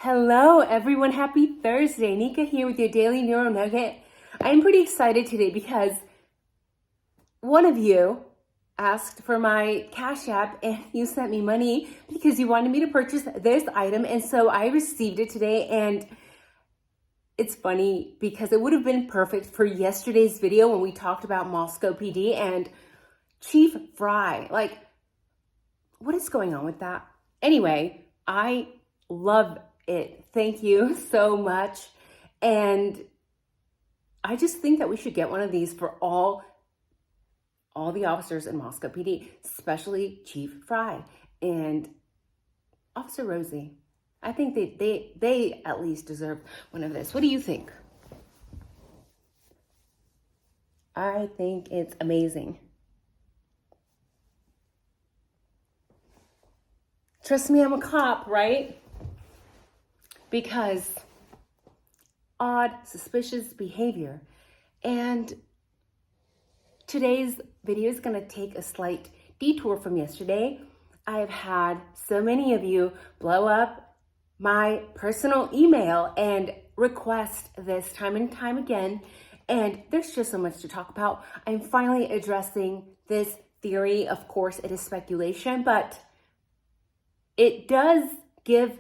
Hello everyone, happy Thursday. Nika here with your daily neuro nugget. I'm pretty excited today because one of you asked for my Cash App and you sent me money because you wanted me to purchase this item, and so I received it today. And it's funny because it would have been perfect for yesterday's video when we talked about Moscow PD and Chief Fry. Like, what is going on with that? Anyway, I love it. Thank you so much. And I just think that we should get one of these for all the officers in Moscow PD, especially Chief Fry and Officer Rosie. I think they at least deserve one of this. What do you think? I think it's amazing. Trust me, I'm a cop, right? Because odd, suspicious behavior. And today's video is going to take a slight detour from yesterday. I have had so many of you blow up my personal email and request this time and time again. And there's just so much to talk about. I'm finally addressing this theory. Of course, it is speculation, but it does give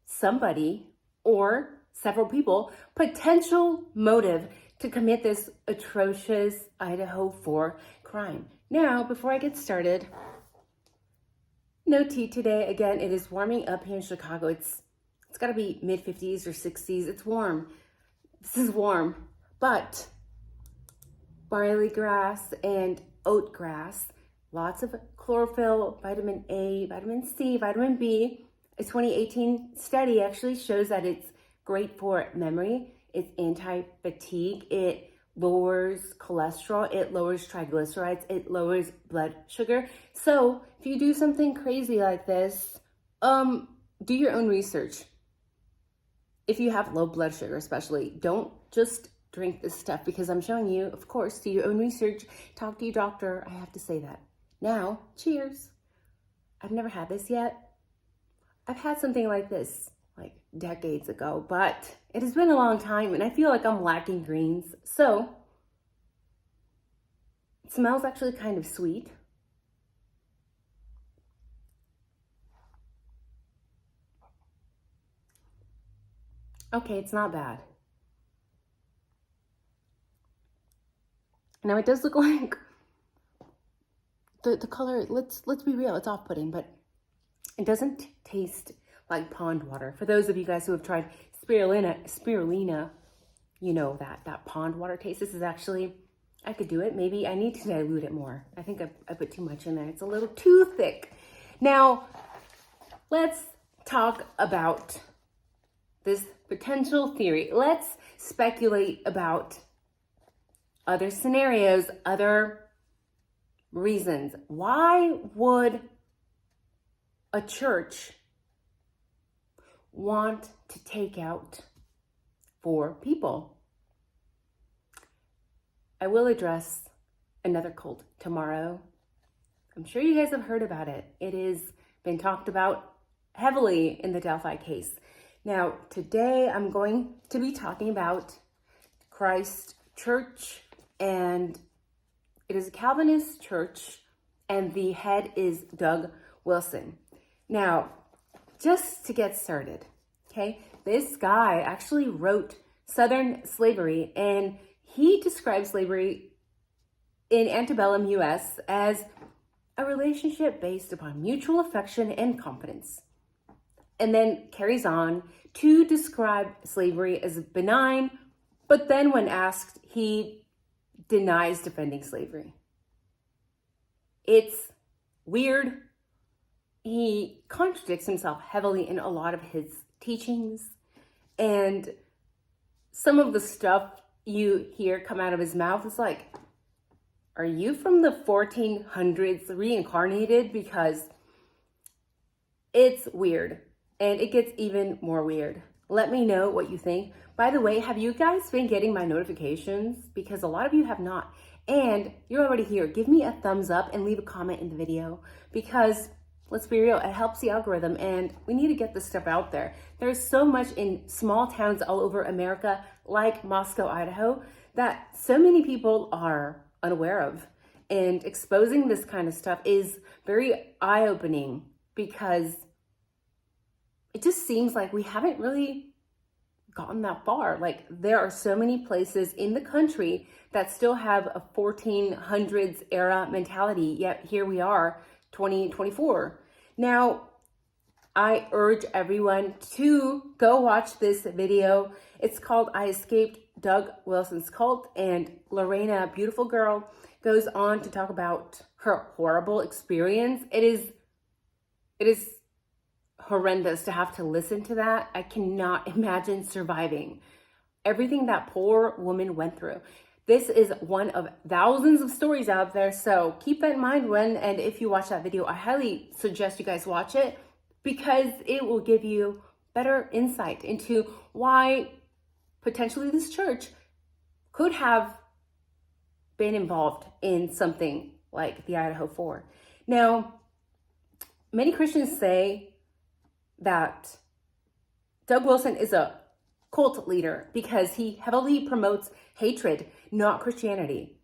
somebody or several people potential motive to commit this atrocious IDAHO4 crime. Now, before I get started, no tea today. Again, it is warming up here in Chicago. It's got to be mid-50s or 60s. It's warm. This is warm. But barley grass and oat grass, lots of chlorophyll, vitamin A, vitamin C, vitamin B. A 2018 study actually shows that it's great for memory. It's anti-fatigue. It lowers cholesterol. It lowers triglycerides. It lowers blood sugar. So if you do something crazy like this, do your own research. If you have low blood sugar especially, don't just drink this stuff because I'm showing you. Of course, do your own research. Talk to your doctor. I have to say that. Now, cheers. I've never had this yet. I've had something like this like decades ago, but it has been a long time and I feel like I'm lacking greens. So it smells actually kind of sweet. Okay, it's not bad. Now it does look like the color, let's be real, it's off-putting, but it doesn't taste like pond water. For those of you guys who have tried spirulina, you know that pond water taste. This is actually, I could do it. Maybe I need to dilute it more. I think I put too much in there. It's a little too thick. Now, let's talk about this potential theory. Let's speculate about other scenarios, other reasons. Why would a church want to take out 4 people? I will address another cult tomorrow. I'm sure you guys have heard about it. It has been talked about heavily in the Delphi case. Now, today I'm going to be talking about Christ Church, and it is a Calvinist church, and the head is Doug Wilson. Now, just to get started, okay, this guy actually wrote Southern Slavery, and he describes slavery in antebellum U.S. as a relationship based upon mutual affection and confidence, and then carries on to describe slavery as benign, but then when asked, he denies defending slavery. It's weird. He contradicts himself heavily in a lot of his teachings, and some of the stuff you hear come out of his mouth is like, are you from the 1400s reincarnated? Because it's weird, and it gets even more weird. Let me know what you think. By the way, have you guys been getting my notifications? Because a lot of you have not, and you're already here. Give me a thumbs up and leave a comment in the video, because let's be real, it helps the algorithm, and we need to get this stuff out there. There's so much in small towns all over America, like Moscow, Idaho, that so many people are unaware of. And exposing this kind of stuff is very eye-opening because it just seems like we haven't really gotten that far. Like, there are so many places in the country that still have a 1400s era mentality, yet here we are, 2024. Now, I urge everyone to go watch this video. It's called I Escaped Doug Wilson's Cult, and Lorena, beautiful girl, goes on to talk about her horrible experience. It is horrendous to have to listen to that. I cannot imagine surviving everything that poor woman went through. This is one of thousands of stories out there, so keep that in mind when and if you watch that video. I highly suggest you guys watch it because it will give you better insight into why potentially this church could have been involved in something like the IDAHO4. Now, many Christians say that Doug Wilson is a cult leader because he heavily promotes hatred, not Christianity.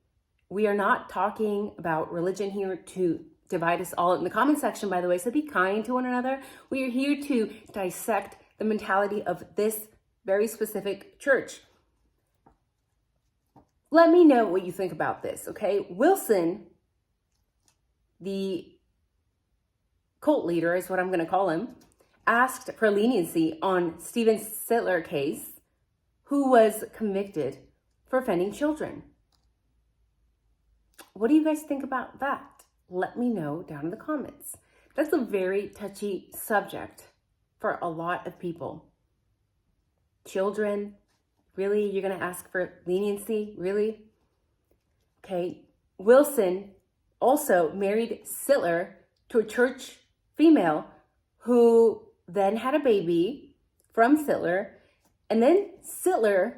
We are not talking about religion here to divide us all in the comment section, by the way, so be kind to one another. We are here to dissect the mentality of this very specific church. Let me know what you think about this, okay? Wilson, the cult leader is what I'm going to call him, asked for leniency on Steven Sittler case, who was convicted for offending children. What do you guys think about that? Let me know down in the comments. That's a very touchy subject for a lot of people. Children, really? You're going to ask for leniency? Really? Okay. Wilson also married Sittler to a church female who then had a baby from Sittler, and then Sittler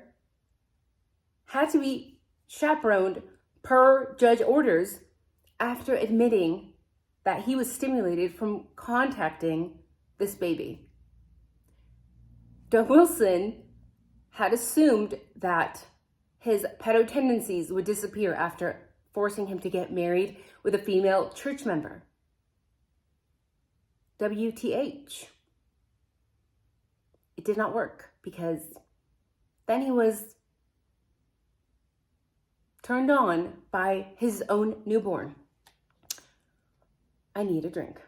had to be chaperoned per judge orders after admitting that he was stimulated from contacting this baby. Doug Wilson had assumed that his pedo tendencies would disappear after forcing him to get married with a female church member. WTH. It did not work because then he was turned on by his own newborn. I need a drink.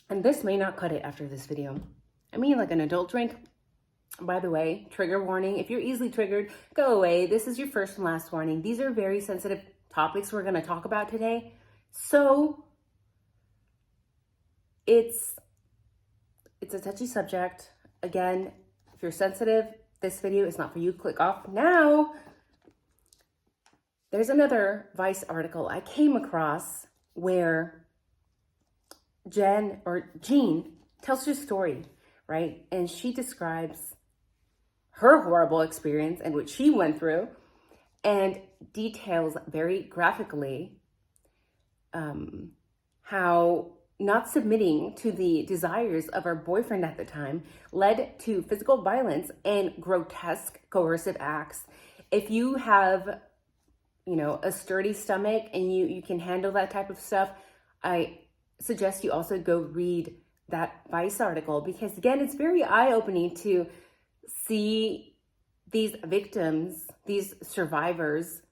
And this may not cut it after this video. I mean, like an adult drink. By the way, trigger warning. If you're easily triggered, go away. This is your first and last warning. These are very sensitive topics we're going to talk about today. So it's a touchy subject. Again, if you're sensitive, this video is not for you. Click off now. There's another Vice article I came across where Jean tells her story, right? And she describes her horrible experience and what she went through and details very graphically how not submitting to the desires of her boyfriend at the time led to physical violence and grotesque coercive acts. If you have, a sturdy stomach and you can handle that type of stuff, I suggest you also go read that Vice article because, again, it's very eye-opening to see these victims, these survivors,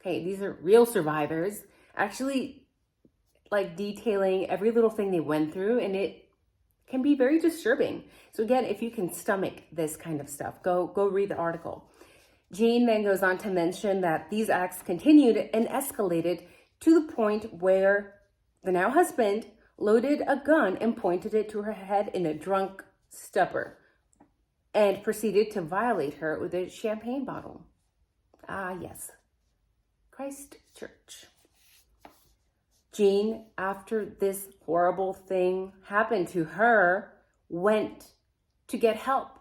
okay, these are real survivors, actually like detailing every little thing they went through, and it can be very disturbing. So again, if you can stomach this kind of stuff, go read the article. Jean then goes on to mention that these acts continued and escalated to the point where the now husband loaded a gun and pointed it to her head in a drunk stupor and proceeded to violate her with a champagne bottle. Ah, yes. Christ Church. Jean, after this horrible thing happened to her, went to get help.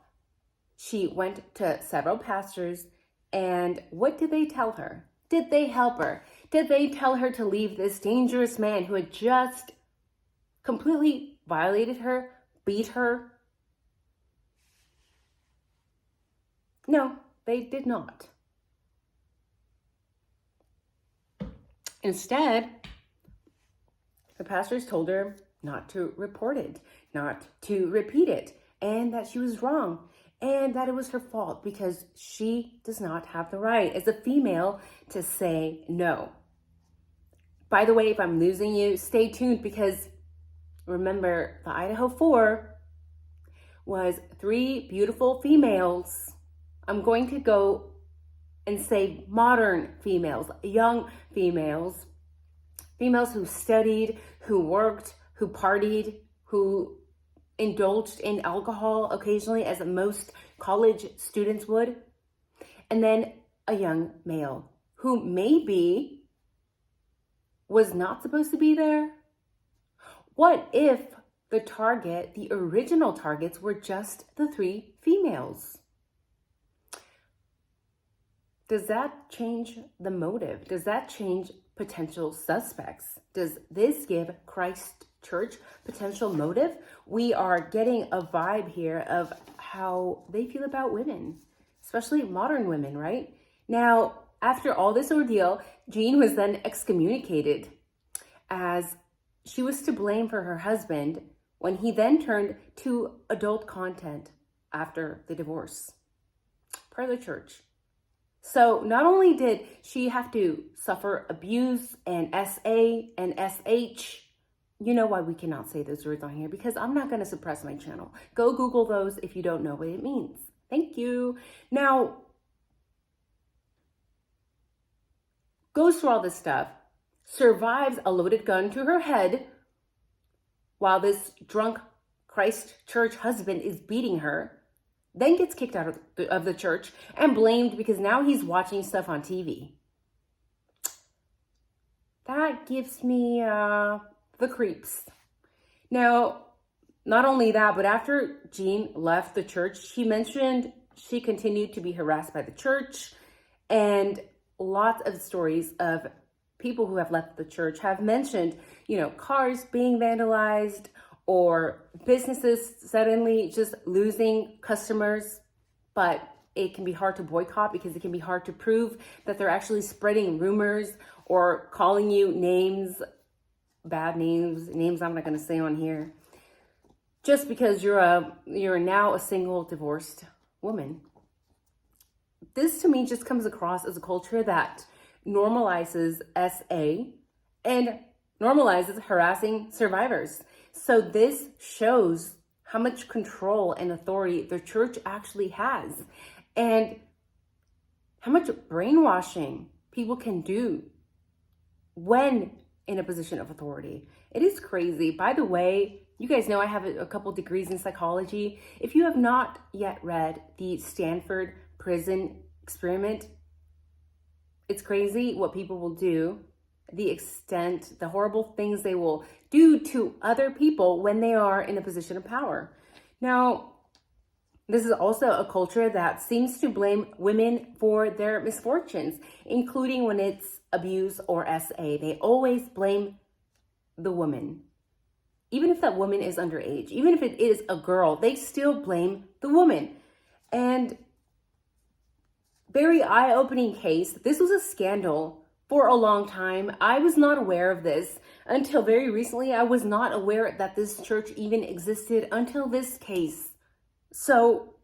She went to several pastors, and what did they tell her? Did they help her? Did they tell her to leave this dangerous man who had just completely violated her, beat her? No, they did not. Instead, the pastors told her not to report it, not to repeat it, and that she was wrong, and that it was her fault because she does not have the right as a female to say no. By the way, if I'm losing you, stay tuned, because remember, the IDAHO4 was 3 beautiful females. I'm going to go and say modern females, young females, females who studied, who worked, who partied, who indulged in alcohol occasionally, as most college students would. And then a young male who maybe was not supposed to be there. What if the target, the original targets, were just the 3 females? Does that change the motive? Does that change potential suspects? Does this give Christ Church potential motive? We are getting a vibe here of how they feel about women, especially modern women, right? Now, after all this ordeal, Jean was then excommunicated, as she was to blame for her husband when he then turned to adult content after the divorce per the church. So not only did she have to suffer abuse and SA and SH, you know why we cannot say those words on here, because I'm not going to suppress my channel. Go Google those if you don't know what it means. Thank you. Now, goes through all this stuff, survives a loaded gun to her head while this drunk Christ Church husband is beating her, then gets kicked out of the church and blamed because now he's watching stuff on TV. That gives me the creeps. Now, not only that, but after Jean left the church, she mentioned she continued to be harassed by the church, and lots of stories of people who have left the church have mentioned, cars being vandalized, or businesses suddenly just losing customers. But it can be hard to boycott because it can be hard to prove that they're actually spreading rumors or calling you names, bad names I'm not going to say on here, just because you're now a single divorced woman. This to me just comes across as a culture that normalizes SA and normalizes harassing survivors. So this shows how much control and authority the church actually has, and how much brainwashing people can do when in a position of authority. It is crazy. By the way, you guys know I have a couple degrees in psychology. If you have not yet read the Stanford Prison Experiment, it's crazy what people will do, the extent, the horrible things they will do to other people when they are in a position of power. Now, this is also a culture that seems to blame women for their misfortunes, including when it's abuse or SA. They always blame the woman. Even if that woman is underage, even if it is a girl, they still blame the woman. And very eye-opening case. This was a scandal for a long time. I was not aware of this until very recently. I was not aware that this church even existed until this case. So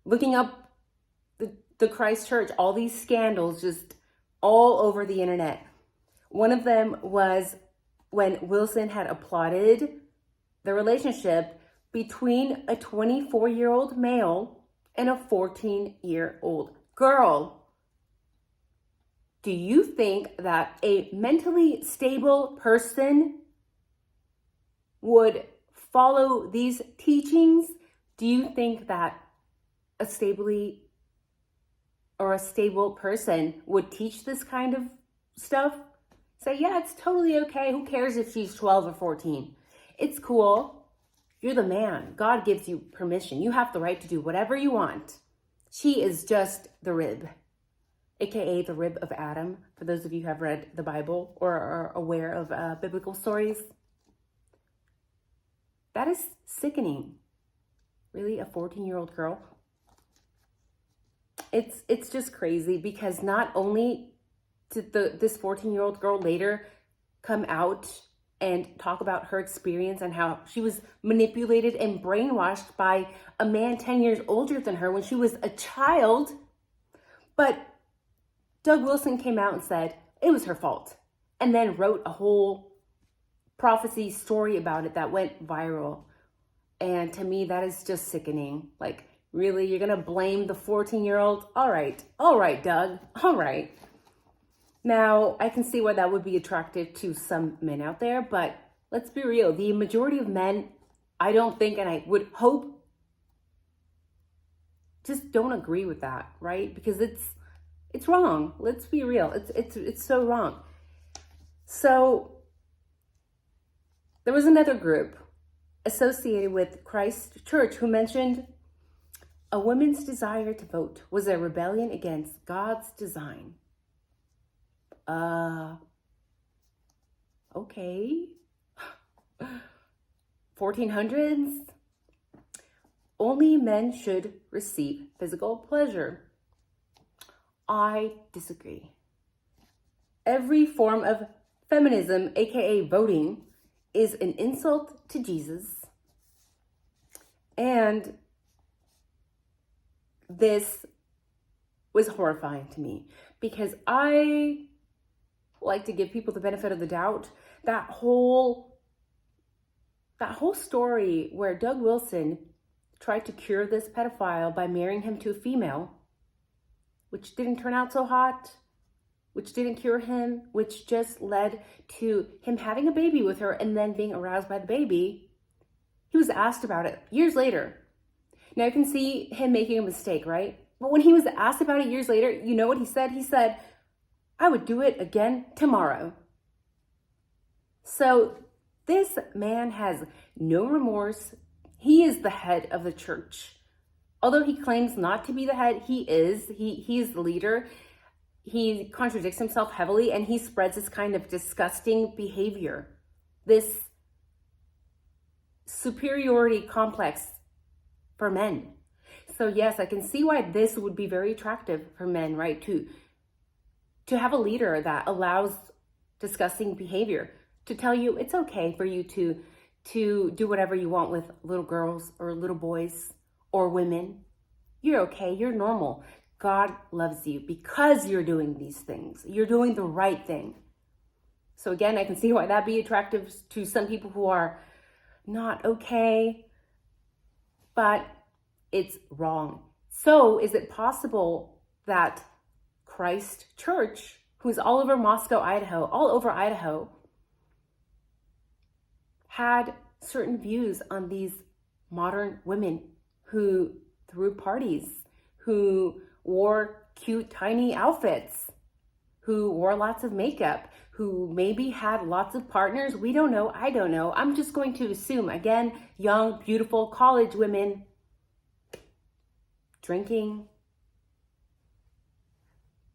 looking up the Christ Church, all these scandals just all over the internet. One of them was when Wilson had applauded the relationship between a 24-year-old male and a 14-year-old girl. Do you think that a mentally stable person would follow these teachings? Do you think that a stable person would teach this kind of stuff? Say, yeah, it's totally okay. Who cares if she's 12 or 14? It's cool. You're the man. God gives you permission. You have the right to do whatever you want. She is just the rib. aka the rib of Adam, for those of you who have read the Bible or are aware of biblical stories. That is sickening. Really, a 14-year-old girl? It's just crazy, because not only did this 14-year-old girl later come out and talk about her experience and how she was manipulated and brainwashed by a man 10 years older than her when she was a child, but Doug Wilson came out and said it was her fault, and then wrote a whole prophecy story about it that went viral. And to me, that is just sickening. Like, really, you're gonna blame the 14-year-old? All right, Doug, all right. Now, I can see why that would be attractive to some men out there, but let's be real. The majority of men, I don't think, and I would hope, just don't agree with that, right? Because it's wrong. Let's be real. It's so wrong. So there was another group associated with Christ Church who mentioned a woman's desire to vote was a rebellion against God's design. Okay. 1400s. Only men should receive physical pleasure. I disagree. Every form of feminism, aka voting, is an insult to Jesus. And this was horrifying to me, because I like to give people the benefit of the doubt. That whole story where Doug Wilson tried to cure this pedophile by marrying him to a female, which didn't turn out so hot, which didn't cure him, which just led to him having a baby with her and then being aroused by the baby. He was asked about it years later. Now, I can see him making a mistake, right? But when he was asked about it years later, you know what he said? He said, I would do it again tomorrow. So this man has no remorse. He is the head of the church. Although he claims not to be the head, he is. He is the leader. He contradicts himself heavily, and he spreads this kind of disgusting behavior, this superiority complex for men. So yes, I can see why this would be very attractive for men, right? To have a leader that allows disgusting behavior, to tell you it's okay for you to do whatever you want with little girls or little boys or women. You're okay, you're normal. God loves you because you're doing these things. You're doing the right thing. So again, I can see why that'd be attractive to some people who are not okay, but it's wrong. So is it possible that Christ Church, who's all over Moscow, Idaho, all over Idaho, had certain views on these modern women who threw parties, who wore cute, tiny outfits, who wore lots of makeup, who maybe had lots of partners? We don't know. I don't know. I'm just going to assume, again, young, beautiful college women drinking,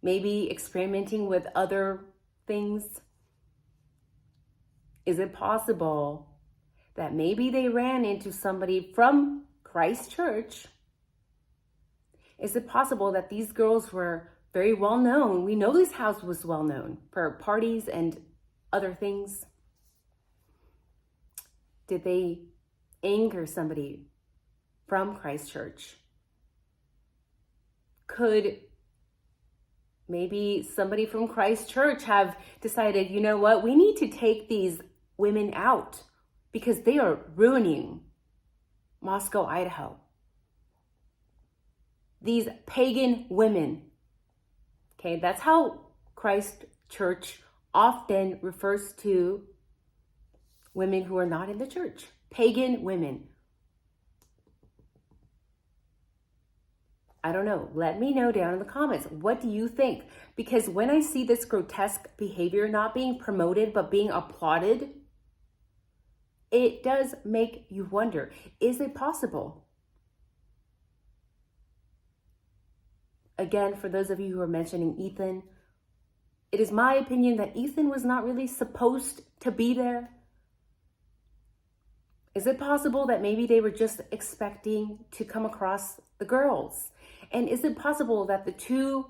maybe experimenting with other things. Is it possible that maybe they ran into somebody from Christ Church? Is it possible that these girls were very well known? We know this house was well known for parties and other things. Did they anger somebody from Christ Church? Could maybe somebody from Christ Church have decided, you know what, we need to take these women out because they are ruining Moscow, Idaho. These pagan women. Okay, that's how Christ Church often refers to women who are not in the church. Pagan women. I don't know. Let me know down in the comments. What do you think? Because when I see this grotesque behavior not being promoted but being applauded, it does make you wonder, is it possible? again, for those of you who are mentioning Ethan, it is my opinion that Ethan was not really supposed to be there. Is it possible that maybe they were just expecting to come across the girls? And is it possible that the two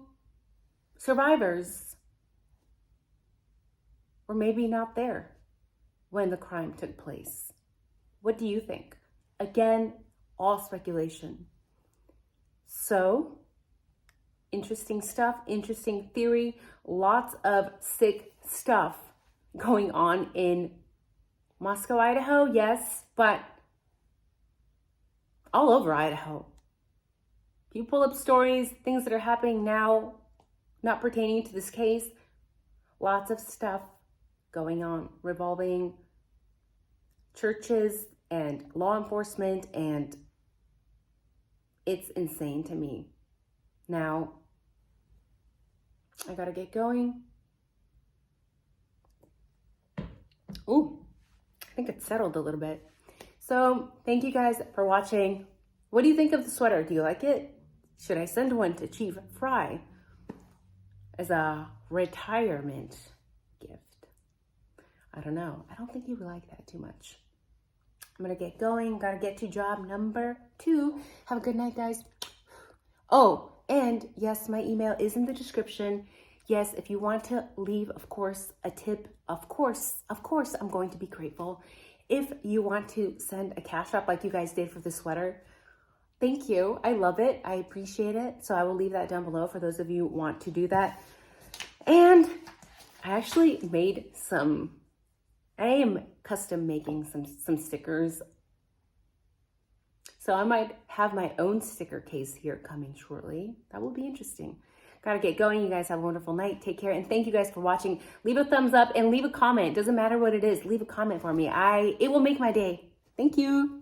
survivors were maybe not there when the crime took place? What do you think? Again, all speculation. So, interesting stuff, interesting theory, lots of sick stuff going on in Moscow, Idaho, yes, but all over Idaho. If you pull up stories, things that are happening now, not pertaining to this case, lots of stuff going on revolving churches and law enforcement, and it's insane to me. Now, I gotta get going. Ooh, I think it's settled a little bit. So thank you guys for watching. What do you think of the sweater? Do you like it? Should I send one to Chief Fry as a retirement gift? I don't know. I don't think he would like that too much. I'm gonna get going. Gotta get to job number 2. Have a good night, guys. Oh, and yes, my email is in the description. Yes, if you want to leave, of course, a tip, of course, I'm going to be grateful. If you want to send a cash app like you guys did for the sweater, thank you. I love it. I appreciate it. So I will leave that down below for those of you who want to do that. And I actually made I am custom making some stickers. So I might have my own sticker case here coming shortly. That will be interesting. Gotta get going. You guys have a wonderful night. Take care. And thank you guys for watching. Leave a thumbs up and leave a comment. Doesn't matter what it is. Leave a comment for me. It will make my day. Thank you.